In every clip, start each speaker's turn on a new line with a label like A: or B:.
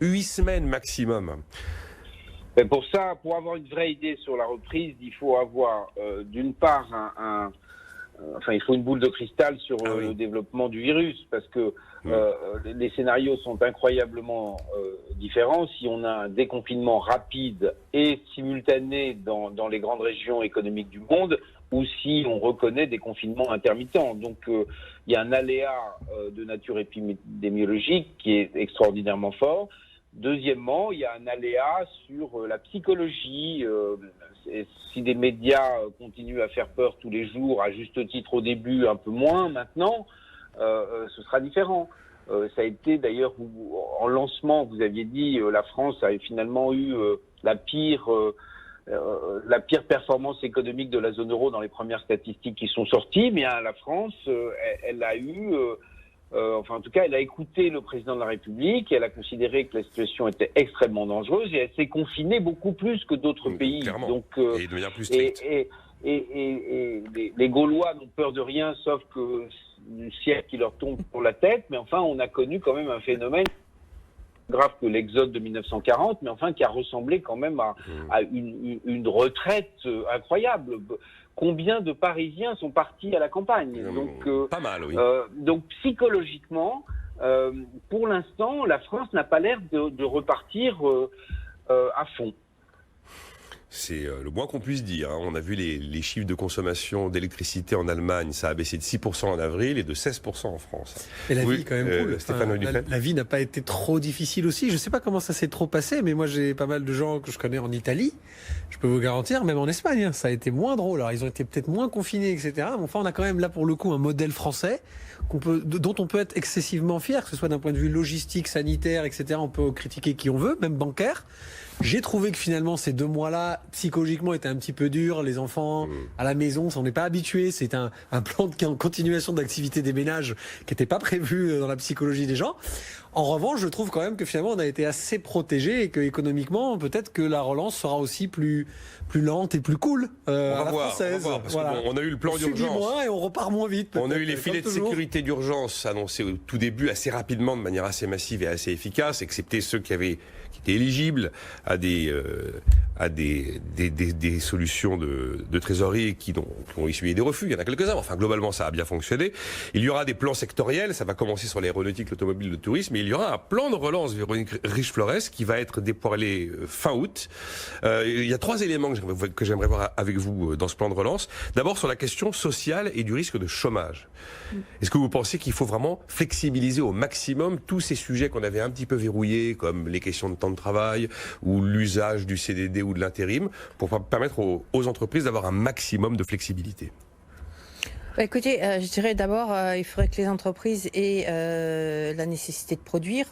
A: 8 semaines maximum.
B: Mais pour ça, pour avoir une vraie idée sur la reprise, il faut avoir d'une part il faut une boule de cristal sur le développement du virus, parce que les scénarios sont incroyablement différents. Si on a un déconfinement rapide et simultané dans les grandes régions économiques du monde, ou si on reconnaît des confinements intermittents. Donc il y a un aléa de nature épidémiologique qui est extraordinairement fort. Deuxièmement, il y a un aléa sur la psychologie. Si des médias continuent à faire peur tous les jours, à juste titre au début, un peu moins maintenant, ce sera différent. Ça a été d'ailleurs, en lancement, vous aviez dit, la France a finalement eu la pire performance économique de la zone euro dans les premières statistiques qui sont sorties. Mais la France, elle a eu... en tout cas, elle a écouté le président de la République, et elle a considéré que la situation était extrêmement dangereuse, et elle s'est confinée beaucoup plus que d'autres pays.
A: Clairement.
B: Donc,
A: et de manière plus stricte.
B: Et les Gaulois n'ont peur de rien, sauf que le ciel qui leur tombe sur la tête. Mais enfin, on a connu quand même un phénomène grave que l'exode de 1940, mais enfin qui a ressemblé quand même à une retraite incroyable. Combien de Parisiens sont partis à la campagne? Donc,
A: pas mal, oui.
B: Donc psychologiquement, pour l'instant, la France n'a pas l'air de repartir à fond.
A: C'est le moins qu'on puisse dire. On a vu les chiffres de consommation d'électricité en Allemagne, ça a baissé de 6% en avril et de 16% en France.
C: Et la vie est quand même cool.
A: Stéphane,
C: la vie n'a pas été trop difficile aussi. Je ne sais pas comment ça s'est trop passé, mais moi j'ai pas mal de gens que je connais en Italie. Je peux vous garantir, même en Espagne, ça a été moins drôle. Alors ils ont été peut-être moins confinés, etc. Mais enfin, on a quand même là pour le coup un modèle français dont on peut être excessivement fier, que ce soit d'un point de vue logistique, sanitaire, etc. On peut critiquer qui on veut, même bancaire. J'ai trouvé que finalement ces 2 mois-là, psychologiquement, étaient un petit peu durs. Les enfants à la maison, ça on n'est pas habitué. C'est un plan de continuation d'activité des ménages qui n'était pas prévu dans la psychologie des gens. En revanche, je trouve quand même que finalement on a été assez protégés et que économiquement, peut-être que la relance sera aussi plus lente et plus cool
A: on va voir, parce
C: voilà.
A: qu'on a eu le plan d'urgence.
C: Moins et on repart moins vite.
A: On a eu les filets de sécurité d'urgence annoncés au tout début assez rapidement, de manière assez massive et assez efficace, excepté ceux qui étaient éligibles à des solutions de trésorerie qui ont essuyé des refus. Il y en a quelques-uns. Enfin, globalement, ça a bien fonctionné. Il y aura des plans sectoriels. Ça va commencer sur l'aéronautique, l'automobile, le tourisme. Mais il y aura un plan de relance, Véronique Riche-Flores, qui va être déployé fin août. Il y a 3 éléments que j'aimerais voir avec vous dans ce plan de relance. D'abord, sur la question sociale et du risque de chômage. Est-ce que vous pensez qu'il faut vraiment flexibiliser au maximum tous ces sujets qu'on avait un petit peu verrouillés, comme les questions de temps de travail ou l'usage du CDD ou de l'intérim, pour permettre aux entreprises d'avoir un maximum de flexibilité?
D: Écoutez, je dirais d'abord, il faudrait que les entreprises aient la nécessité de produire.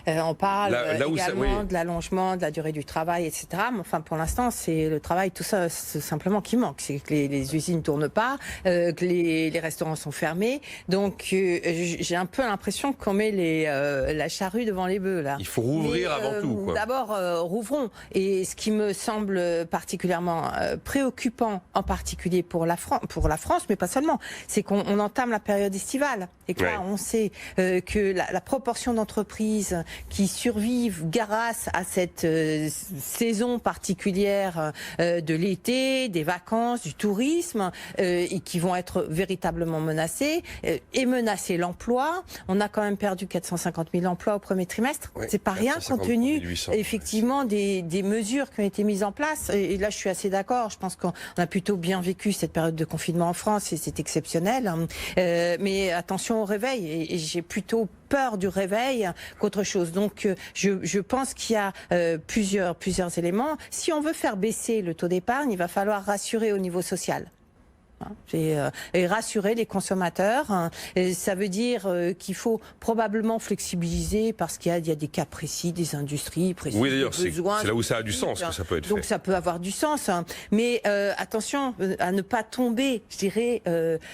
D: On parle également de l'allongement de la durée du travail, etc. Mais enfin, pour l'instant, c'est le travail, tout ça, c'est simplement qui manque. C'est que les usines ne tournent pas, que les restaurants sont fermés. Donc, j'ai un peu l'impression qu'on met la charrue devant les bœufs, là.
A: Il faut rouvrir avant tout, quoi.
D: D'abord, rouvrons. Et ce qui me semble particulièrement préoccupant, en particulier pour la France, mais pas seulement, c'est qu'on entame la période estivale et que là, on sait que la proportion d'entreprises qui survivent grâce à cette saison particulière de l'été, des vacances, du tourisme et qui vont être véritablement menacées et menacer l'emploi. On a quand même perdu 450 000 emplois au premier trimestre. C'est pas rien compte tenu effectivement des mesures qui ont été mises en place. Et là, je suis assez d'accord. Je pense qu'on a plutôt bien vécu cette période de confinement en France et c'est exceptionnel. Mais attention au réveil. Et j'ai plutôt peur du réveil qu'autre chose. Donc, je pense qu'il y a plusieurs éléments. Si on veut faire baisser le taux d'épargne, il va falloir rassurer au niveau social. Et rassurer les consommateurs. Et ça veut dire qu'il faut probablement flexibiliser parce qu'il y a des cas précis, des industries précises.
A: Oui, d'ailleurs, c'est là où ça a du sens que ça peut être fait.
D: Donc ça peut avoir du sens. Mais attention à ne pas tomber, je dirais,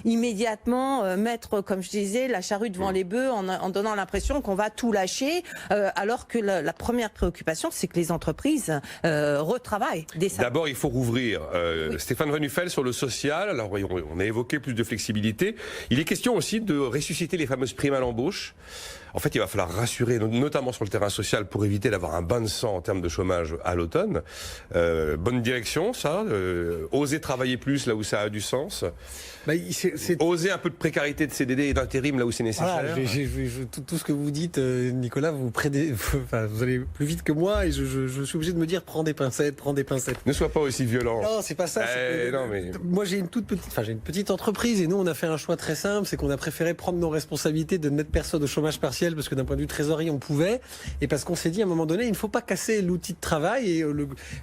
D: immédiatement, mettre, comme je disais, la charrue devant les bœufs en donnant l'impression qu'on va tout lâcher, alors que la première préoccupation, c'est que les entreprises retravaillent.
A: D'abord, il faut rouvrir. Stéphane Van Nuffel, sur le social, alors on a évoqué plus de flexibilité. Il est question aussi de ressusciter les fameuses primes à l'embauche. En fait, il va falloir rassurer, notamment sur le terrain social, pour éviter d'avoir un bain de sang en termes de chômage à l'automne. Bonne direction, ça. Oser travailler plus là où ça a du sens. Oser un peu de précarité de CDD et d'intérim là où c'est nécessaire.
C: Voilà, tout ce que vous dites, Nicolas, vous allez plus vite que moi et je suis obligé de me dire prends des pincettes.
A: Ne sois pas aussi violent.
C: Non, c'est pas ça. Moi, j'ai une petite entreprise et nous, on a fait un choix très simple, c'est qu'on a préféré prendre nos responsabilités de ne mettre personne au chômage partiel parce que d'un point de vue trésorerie, on pouvait, et parce qu'on s'est dit à un moment donné, il ne faut pas casser l'outil de travail. Et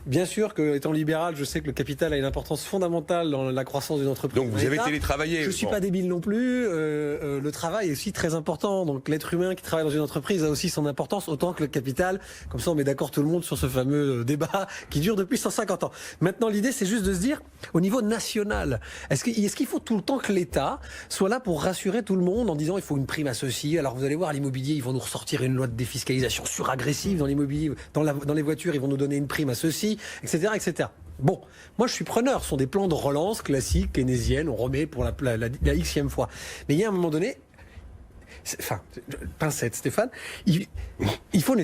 C: bien sûr que, étant libéral, je sais que le capital a une importance fondamentale dans la croissance d'une entreprise.
A: Donc vous avez télétravaillé.
C: Je suis pas débile non plus. Le travail est aussi très important. Donc l'être humain qui travaille dans une entreprise a aussi son importance autant que le capital. Comme ça, on met d'accord tout le monde sur ce fameux débat qui dure depuis 150 ans. Maintenant, l'idée, c'est juste de se dire, au niveau national, est-ce qu'il faut tout le temps que l'État soit là pour rassurer tout le monde en disant il faut une prime à ceci. Alors vous allez voir, l'immobilier, ils vont nous ressortir une loi de défiscalisation suragressive dans l'immobilier, dans les voitures, ils vont nous donner une prime à ceci, etc., etc. Bon, moi je suis preneur, ce sont des plans de relance classiques, keynésiennes, on remet pour la xème fois. Mais il y a un moment donné, pincette Stéphane, il faut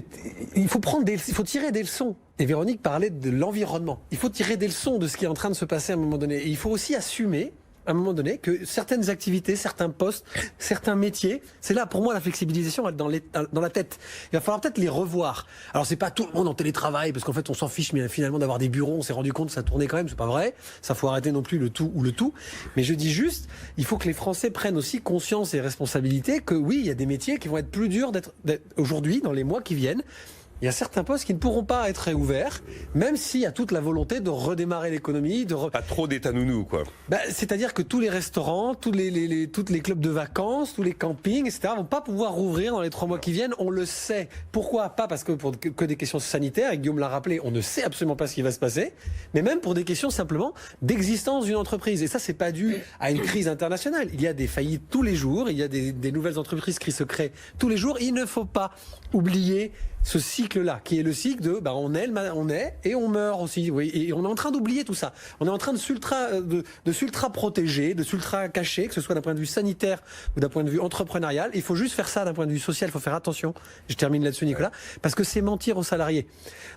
C: tirer des leçons. Et Véronique parlait de l'environnement. Il faut tirer des leçons de ce qui est en train de se passer à un moment donné. Et il faut aussi assumer à un moment donné que certaines activités, certains postes, certains métiers, c'est là pour moi la flexibilisation dans la tête. Il va falloir peut-être les revoir. Alors c'est pas tout le monde en télétravail parce qu'en fait on s'en fiche mais finalement d'avoir des bureaux, on s'est rendu compte que ça tournait quand même, c'est pas vrai. Ça faut arrêter non plus le tout ou le tout. Mais je dis juste, il faut que les Français prennent aussi conscience et responsabilité que oui, il y a des métiers qui vont être plus durs d'être aujourd'hui dans les mois qui viennent. Il y a certains postes qui ne pourront pas être réouverts, même s'il y a toute la volonté de redémarrer l'économie.
A: Pas trop d'état nounou, quoi.
C: C'est-à-dire que tous les restaurants, tous les clubs de vacances, tous les campings, etc., vont pas pouvoir rouvrir dans les 3 mois qui viennent. On le sait. Pourquoi? Pas parce que pour que des questions sanitaires, et Guillaume l'a rappelé, on ne sait absolument pas ce qui va se passer, mais même pour des questions simplement d'existence d'une entreprise. Et ça, c'est pas dû à une crise internationale. Il y a des faillites tous les jours, il y a des nouvelles entreprises qui se créent tous les jours. Il ne faut pas oublier ce cycle-là, qui est le cycle de on est et on meurt aussi. Oui, et on est en train d'oublier tout ça. On est en train de s'ultra protéger, de s'ultra cacher, que ce soit d'un point de vue sanitaire ou d'un point de vue entrepreneurial. Il faut juste faire ça d'un point de vue social. Il faut faire attention. Je termine là-dessus, Nicolas, parce que c'est mentir aux salariés,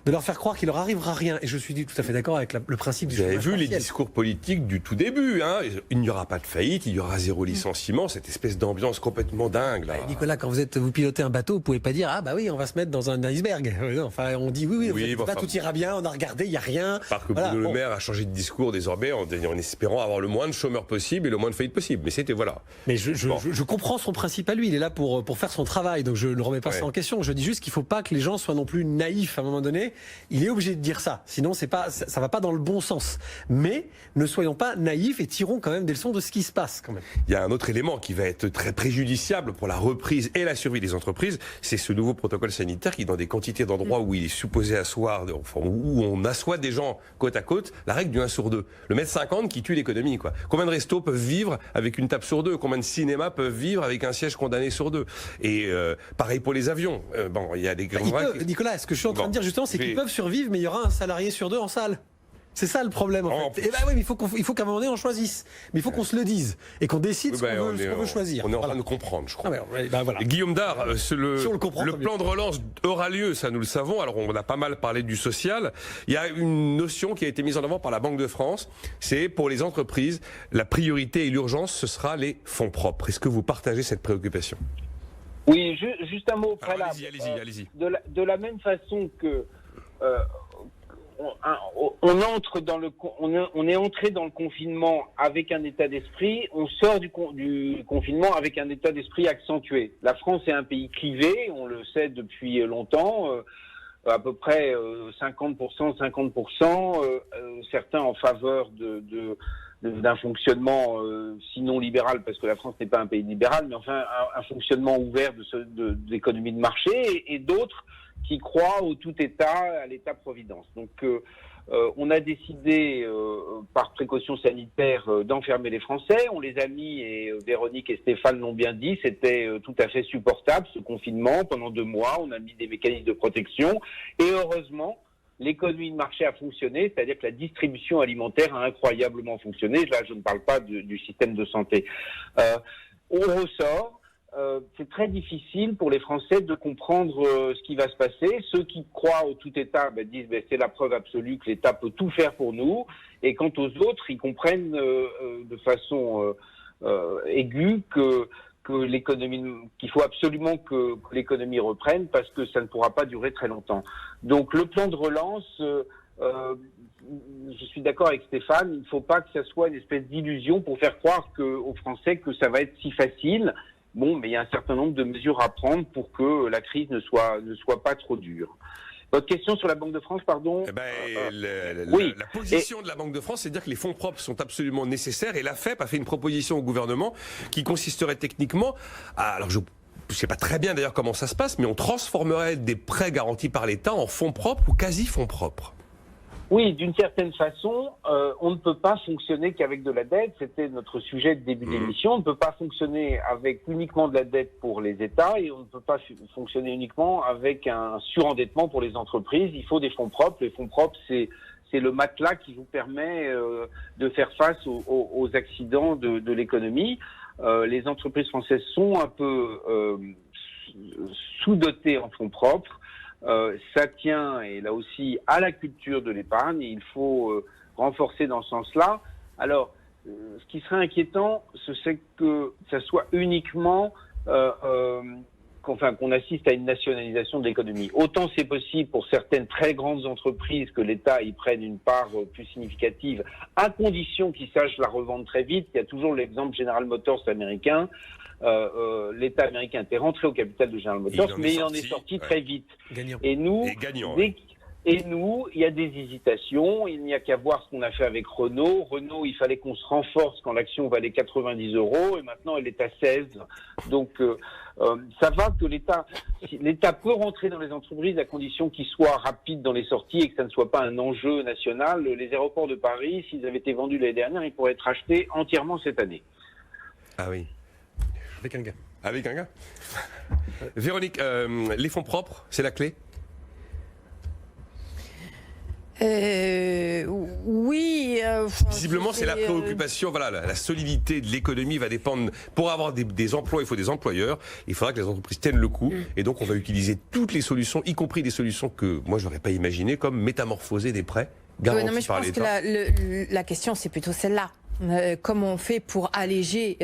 C: de leur faire croire qu'il leur arrivera rien. Et je suis tout à fait d'accord avec le principe du chômage partiel.
A: Vous avez vu les discours politiques du tout début. Il n'y aura pas de faillite, il y aura 0 licenciement. Cette espèce d'ambiance complètement dingue. Là.
C: Nicolas, quand vous pilotez un bateau, vous pouvez pas dire oui, on va se mettre dans un iceberg. Enfin, on dit tout ira bien, on a regardé, il n'y a rien.
A: Parce que Bruno Le Maire a changé de discours désormais en espérant avoir le moins de chômeurs possible et le moins de faillites possible. Mais c'était voilà.
C: Mais je comprends son principe à lui, il est là pour faire son travail, donc je ne remets pas ça en question. Je dis juste qu'il ne faut pas que les gens soient non plus naïfs à un moment donné. Il est obligé de dire ça, sinon ça va pas dans le bon sens. Mais ne soyons pas naïfs et tirons quand même des leçons de ce qui se passe quand même.
A: Il y a un autre élément qui va être très préjudiciable pour la reprise et la survie des entreprises, c'est ce nouveau protocole sanitaire qui, dans des quantités d'endroits où il est supposé asseoir, où on assoit des gens côte à côte, la règle du 1 sur 2. Le 1,50 m qui tue l'économie, quoi. Combien de restos peuvent vivre avec une table sur 2? Combien de cinémas peuvent vivre avec un siège condamné sur 2? Et pareil pour les avions. Il y a des grands...
C: Nicolas, ce que je suis en train de dire justement, c'est qu'ils peuvent survivre, mais il y aura un salarié sur 2 en salle. C'est ça le problème en fait. Et oui, mais il faut qu'à un moment donné on choisisse. Mais il faut qu'on se le dise et qu'on décide ce qu'on veut choisir.
A: On est en train de comprendre, je crois.
C: Voilà.
A: Guillaume Dard, le plan de relance aura lieu, ça nous le savons. Alors on a pas mal parlé du social. Il y a une notion qui a été mise en avant par la Banque de France. C'est pour les entreprises, la priorité et l'urgence, ce sera les fonds propres. Est-ce que vous partagez cette préoccupation?
B: Oui, juste un mot préalable.
A: Allez-y.
B: De la même façon que on est entré dans le confinement avec un état d'esprit, on sort du confinement avec un état d'esprit accentué. La France est un pays clivé, on le sait depuis longtemps, à peu près 50%, certains en faveur d'un fonctionnement sinon libéral, parce que la France n'est pas un pays libéral, mais enfin un fonctionnement ouvert de l'économie de marché, et d'autres qui croient au tout État, à l'État-providence. Donc on a décidé, par précaution sanitaire, d'enfermer les Français. On les a mis, et Véronique et Stéphane l'ont bien dit, c'était tout à fait supportable, ce confinement. Pendant 2 mois, on a mis des mécanismes de protection. Et heureusement, l'économie de marché a fonctionné, c'est-à-dire que la distribution alimentaire a incroyablement fonctionné. Là, je ne parle pas du système de santé. On ressort. c'est très difficile pour les Français de comprendre ce qui va se passer. Ceux qui croient au tout État disent c'est la preuve absolue que l'État peut tout faire pour nous. Et quant aux autres, ils comprennent de façon aiguë qu'il faut absolument que l'économie reprenne parce que ça ne pourra pas durer très longtemps. Donc le plan de relance, je suis d'accord avec Stéphane, il ne faut pas que ça soit une espèce d'illusion pour faire croire aux Français que ça va être si facile. Bon, mais il y a un certain nombre de mesures à prendre pour que la crise ne soit pas trop dure. Votre question sur la Banque de France, pardon.
A: La position de la Banque de France, c'est de dire que les fonds propres sont absolument nécessaires et la FEP a fait une proposition au gouvernement qui consisterait techniquement alors je ne sais pas très bien d'ailleurs comment ça se passe, mais on transformerait des prêts garantis par l'État en fonds propres ou quasi-fonds propres.
B: Oui, d'une certaine façon, on ne peut pas fonctionner qu'avec de la dette. C'était notre sujet de début d'émission. On ne peut pas fonctionner avec uniquement de la dette pour les États et on ne peut pas fonctionner uniquement avec un surendettement pour les entreprises. Il faut des fonds propres. Les fonds propres, c'est le matelas qui vous permet de faire face aux accidents de l'économie. Les entreprises françaises sont un peu sous-dotées en fonds propres. Ça tient, et là aussi, à la culture de l'épargne. Il faut renforcer dans ce sens-là. Alors, ce qui serait inquiétant, c'est que ça soit uniquement qu'on assiste à une nationalisation de l'économie. Autant c'est possible pour certaines très grandes entreprises que l'État y prenne une part plus significative, à condition qu'ils sachent la revendre très vite. Il y a toujours l'exemple General Motors américain. L'État américain était rentré au capital de General Motors, mais il en est sorti très vite.
C: Gagnant.
B: Et nous, il y a des hésitations. Il n'y a qu'à voir ce qu'on a fait avec Renault. Renault, il fallait qu'on se renforce quand l'action valait 90 €, et maintenant elle est à 16. Donc, ça va que l'État peut rentrer dans les entreprises à condition qu'il soit rapide dans les sorties et que ça ne soit pas un enjeu national. Les aéroports de Paris, s'ils avaient été vendus l'année dernière, ils pourraient être achetés entièrement cette année.
A: Ah oui.
C: Avec un gars.
A: Véronique, les fonds propres, c'est la clé ?
D: Oui.
A: Visiblement, c'est la préoccupation. Voilà, la solidité de l'économie va dépendre. Pour avoir des emplois, il faut des employeurs. Il faudra que les entreprises tiennent le coup. Et donc, on va utiliser toutes les solutions, y compris des solutions que moi, je n'aurais pas imaginées, comme métamorphoser des prêts garantis
D: non, mais je
A: par
D: pense
A: l'État.
D: Que la question, c'est plutôt celle-là. Comment on fait pour alléger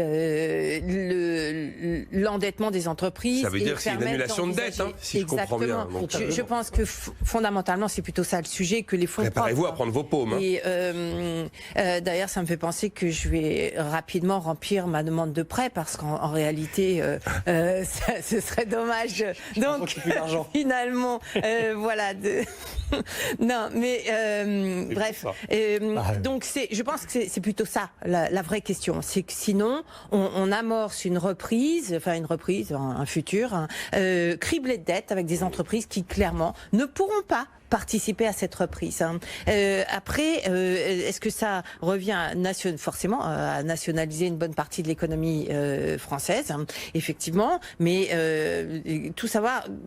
D: l'endettement des entreprises.
A: Ça veut dire que c'est une annulation de dette, si je comprends bien.
D: Donc, je pense que fondamentalement, c'est plôt ça le sujet, que les fonds propres.
A: Préparez-vous à prendre vos paumes.
D: Et d'ailleurs, ça me fait penser que je vais rapidement remplir ma demande de prêt, parce qu'en réalité, ce serait dommage. Donc, finalement, voilà. Non, mais bref. Donc, je pense que c'est plutôt ça. La vraie question, c'est que sinon, on amorce une reprise, un futur, criblé de dettes avec des entreprises qui clairement ne pourront pas participer à cette reprise. Après, est-ce que ça revient forcément à nationaliser une bonne partie de l'économie française, effectivement, mais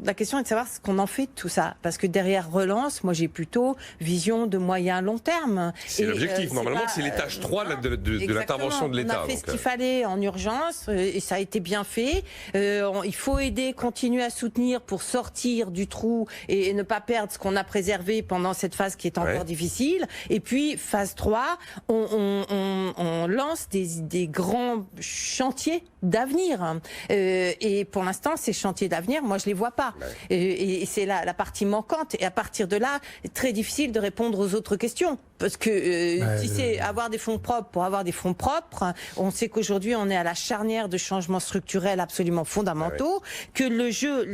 D: la question est de savoir ce qu'on en fait de tout ça, parce que derrière relance, moi j'ai plutôt vision de moyen long terme.
A: C'est l'objectif. Normalement, c'est l'étage 3 de l'intervention de l'État.
D: On a fait ce qu'il fallait en urgence et ça a été bien fait. Il faut aider, continuer à soutenir pour sortir du trou et ne pas perdre ce qu'on a préservé pendant cette phase qui est encore difficile. Et puis, phase 3, on lance des grands chantiers d'avenir. Et pour l'instant, ces chantiers d'avenir, moi, je les vois pas. Et c'est la partie manquante. Et à partir de là, très difficile de répondre aux autres questions. Parce que si c'est avoir des fonds propres pour avoir des fonds propres, on sait qu'aujourd'hui, on est à la charnière de changements structurels absolument fondamentaux, que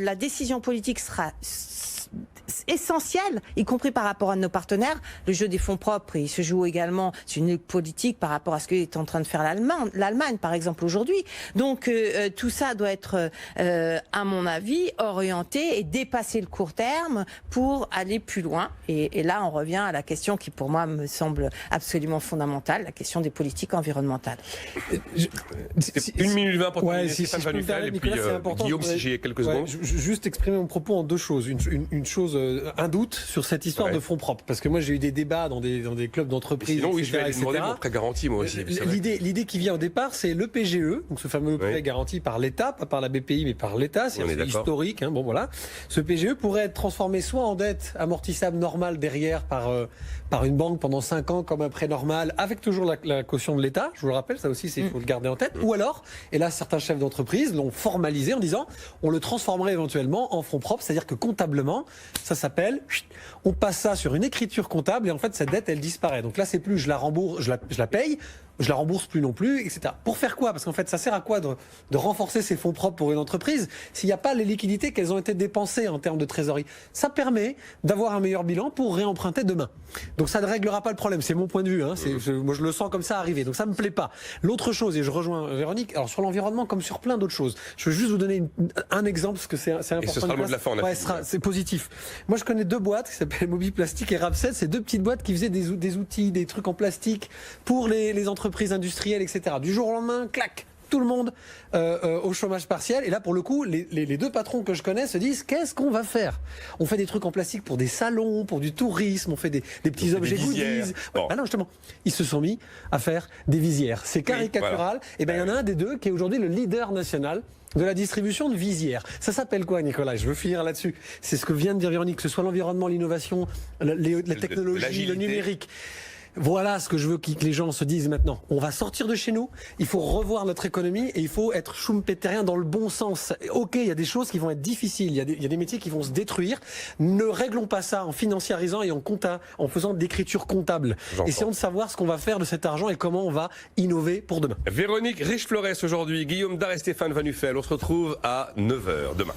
D: la décision politique sera essentiel, y compris par rapport à nos partenaires. Le jeu des fonds propres, il se joue également sur une politique par rapport à ce qu'est en train de faire l'Allemagne, par exemple, aujourd'hui. Donc, tout ça doit être, à mon avis, orienté et dépasser le court terme pour aller plus loin. Et là, on revient à la question qui, pour moi, me semble absolument fondamentale, la question des politiques environnementales.
A: 1 minute 20 pour terminer. Stéphane Van Nuffel, et puis Guillaume, si j'ai quelques secondes.
C: Juste exprimer mon propos en deux choses. Une chose un doute sur cette histoire de fonds propres. Parce que moi, j'ai eu des débats dans des clubs d'entreprise.
A: Sinon, oui, je vais aller
C: etc.
A: demander mon prêt garanti, moi aussi.
C: L'idée qui vient au départ, c'est le PGE, donc ce fameux prêt garanti par l'État, pas par la BPI, mais par l'État. C'est historique. Bon, voilà. Ce PGE pourrait être transformé soit en dette amortissable normale derrière par une banque pendant 5 ans comme un prêt normal, avec toujours la caution de l'État. Je vous le rappelle, ça aussi, il faut le garder en tête. Ou alors, et là, certains chefs d'entreprise l'ont formalisé en disant, on le transformerait éventuellement en fonds propres, c'est-à-dire que comptablement, ça s'appelle, on passe ça sur une écriture comptable et en fait, cette dette, elle disparaît. Donc là, c'est plus je la rembourse, je la paye, je la rembourse plus non plus, etc. Pour faire quoi? Parce qu'en fait, ça sert à quoi de renforcer ces fonds propres pour une entreprise s'il n'y a pas les liquidités qu'elles ont été dépensées en termes de trésorerie? Ça permet d'avoir un meilleur bilan pour réemprunter demain. Donc ça ne réglera pas le problème, c'est mon point de vue. Hein. Moi, je le sens comme ça arriver, donc ça me plaît pas. L'autre chose, et je rejoins Véronique, alors sur l'environnement comme sur plein d'autres choses, je veux juste vous donner un exemple parce que c'est important.
A: Et ce sera le mot de la fin.
C: C'est positif. Moi, je connais 2 boîtes qui s'appellent Mobiplastique et Rapset. C'est 2 petites boîtes qui faisaient des outils, des trucs en plastique pour les entreprises industrielles, etc. Du jour au lendemain, clac, tout le monde au chômage partiel. Et là, pour le coup, les 2 patrons que je connais se disent, qu'est-ce qu'on va faire? On fait des trucs en plastique pour des salons, pour du tourisme, on fait des petits objets goodies.
A: Bon.
C: Ah non, justement, ils se sont mis à faire des visières. C'est caricatural. Voilà. Et ben, il y en a un des 2 qui est aujourd'hui le leader national de la distribution de visières. Ça s'appelle quoi, Nicolas? Je veux finir là-dessus. C'est ce que vient de dire Véronique, que ce soit l'environnement, l'innovation, la technologie, le numérique. Voilà ce que je veux que les gens se disent maintenant. On va sortir de chez nous, il faut revoir notre économie et il faut être schumpeterien dans le bon sens. Ok, il y a des choses qui vont être difficiles, il y a des métiers qui vont se détruire. Ne réglons pas ça en financiarisant et en faisant d'écriture comptable. Essayons de savoir ce qu'on va faire de cet argent et comment on va innover pour demain.
A: Véronique Riche-Flores aujourd'hui, Guillaume Dard et Stéphane Van Nuffel. On se retrouve à 9h demain.